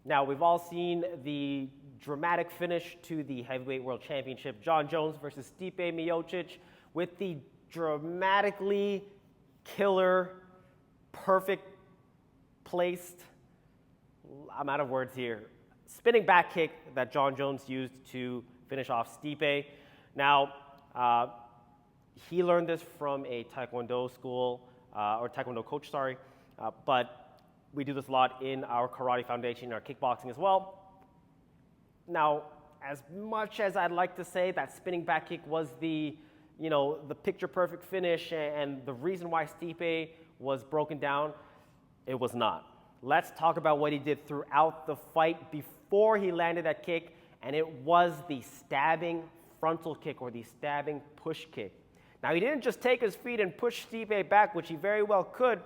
Now, we've all seen the dramatic finish to the Heavyweight World Championship, Jon Jones versus Stipe Miocic, with the dramatically killer, perfect placed, I'm out of words here, spinning back kick that Jon Jones used to finish off Stipe. Now, he learned this from a Taekwondo school, or Taekwondo coach, sorry, but we do this a lot in our karate foundation, our kickboxing as well. Now, as much as I'd like to say that spinning back kick was the picture perfect finish and the reason why Stipe was broken down, it was not. Let's talk about what he did throughout the fight before he landed that kick, and it was the stabbing frontal kick or the stabbing push kick. Now, he didn't just take his feet and push Stipe back, which he very well could,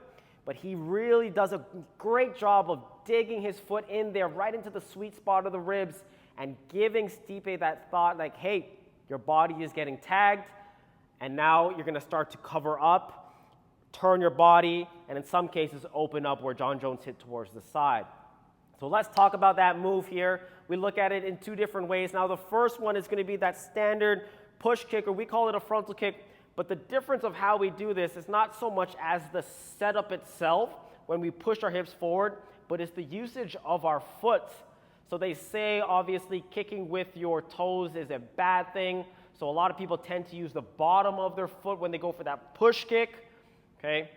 but he really does a great job of digging his foot in there right into the sweet spot of the ribs and giving Stipe that thought like, hey, your body is getting tagged, and now you're going to start to cover up, turn your body, and in some cases open up where Jon Jones hit towards the side. So let's talk about that move here. We look at it in two different ways. Now, the first one is going to be that standard push kick, or we call it a frontal kick. But the difference of how we do this is not so much as the setup itself when we push our hips forward, but it's the usage of our foot. So they say, obviously, kicking with your toes is a bad thing. So a lot of people tend to use the bottom of their foot when they go for that push kick. Okay?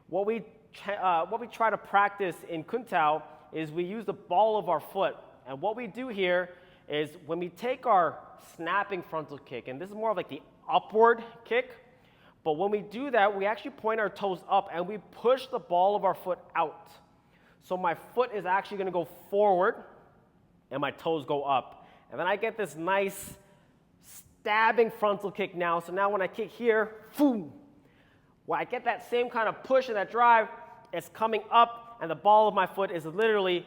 What we try to practice in Kun Tao is we use the ball of our foot. And what we do here is when we take our snapping frontal kick, and this is more of like the upward kick, but when we do that, we actually point our toes up and we push the ball of our foot out. So my foot is actually going to go forward and my toes go up. And then I get this nice stabbing frontal kick now. So now when I kick here, boom, when I get that same kind of push and that drive, it's coming up and the ball of my foot is literally,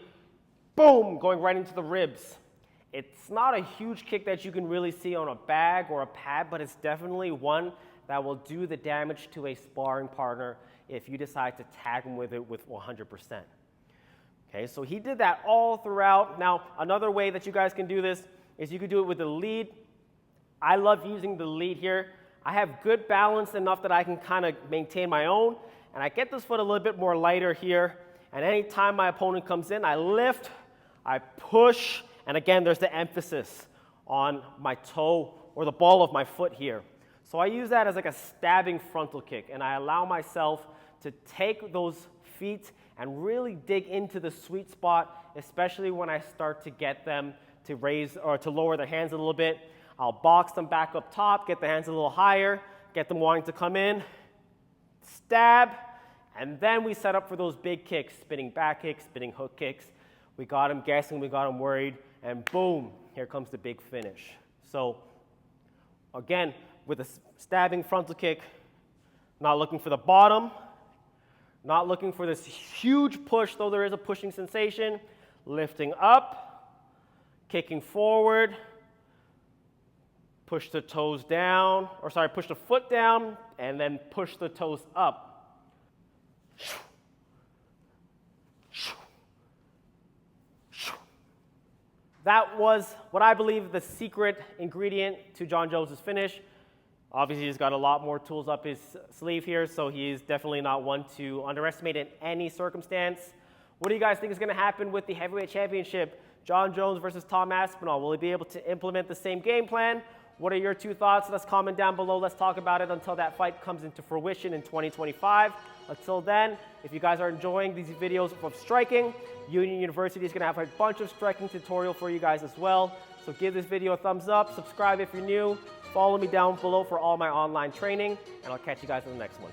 boom, going right into the ribs. It's not a huge kick that you can really see on a bag or a pad, but it's definitely one that will do the damage to a sparring partner if you decide to tag him with it with 100%. Okay, so he did that all throughout. Now, another way that you guys can do this is you could do it with the lead. I love using the lead here. I have good balance enough that I can kind of maintain my own, and I get this foot a little bit more lighter here, and anytime my opponent comes in, I lift, I push, and again, there's the emphasis on my toe or the ball of my foot here. So I use that as like a stabbing frontal kick, and I allow myself to take those feet and really dig into the sweet spot, especially when I start to get them to raise or to lower their hands a little bit. I'll box them back up top, get the hands a little higher, get them wanting to come in, stab, and then we set up for those big kicks, spinning back kicks, spinning hook kicks. We got them guessing, we got them worried, and boom, here comes the big finish. So again, with a stabbing frontal kick, not looking for the bottom, not looking for this huge push, though there is a pushing sensation, lifting up, kicking forward, push the toes down, or sorry, push the foot down, and then push the toes up. That was what I believe the secret ingredient to Jon Jones' finish. Obviously, he's got a lot more tools up his sleeve here, so he's definitely not one to underestimate in any circumstance. What do you guys think is going to happen with the Heavyweight Championship? Jon Jones versus Tom Aspinall. Will he be able to implement the same game plan? What are your two thoughts? Let's comment down below. Let's talk about it until that fight comes into fruition in 2025. Until then, if you guys are enjoying these videos of striking, Union University is going to have a bunch of striking tutorial for you guys as well. So give this video a thumbs up, subscribe if you're new, follow me down below for all my online training, and I'll catch you guys in the next one.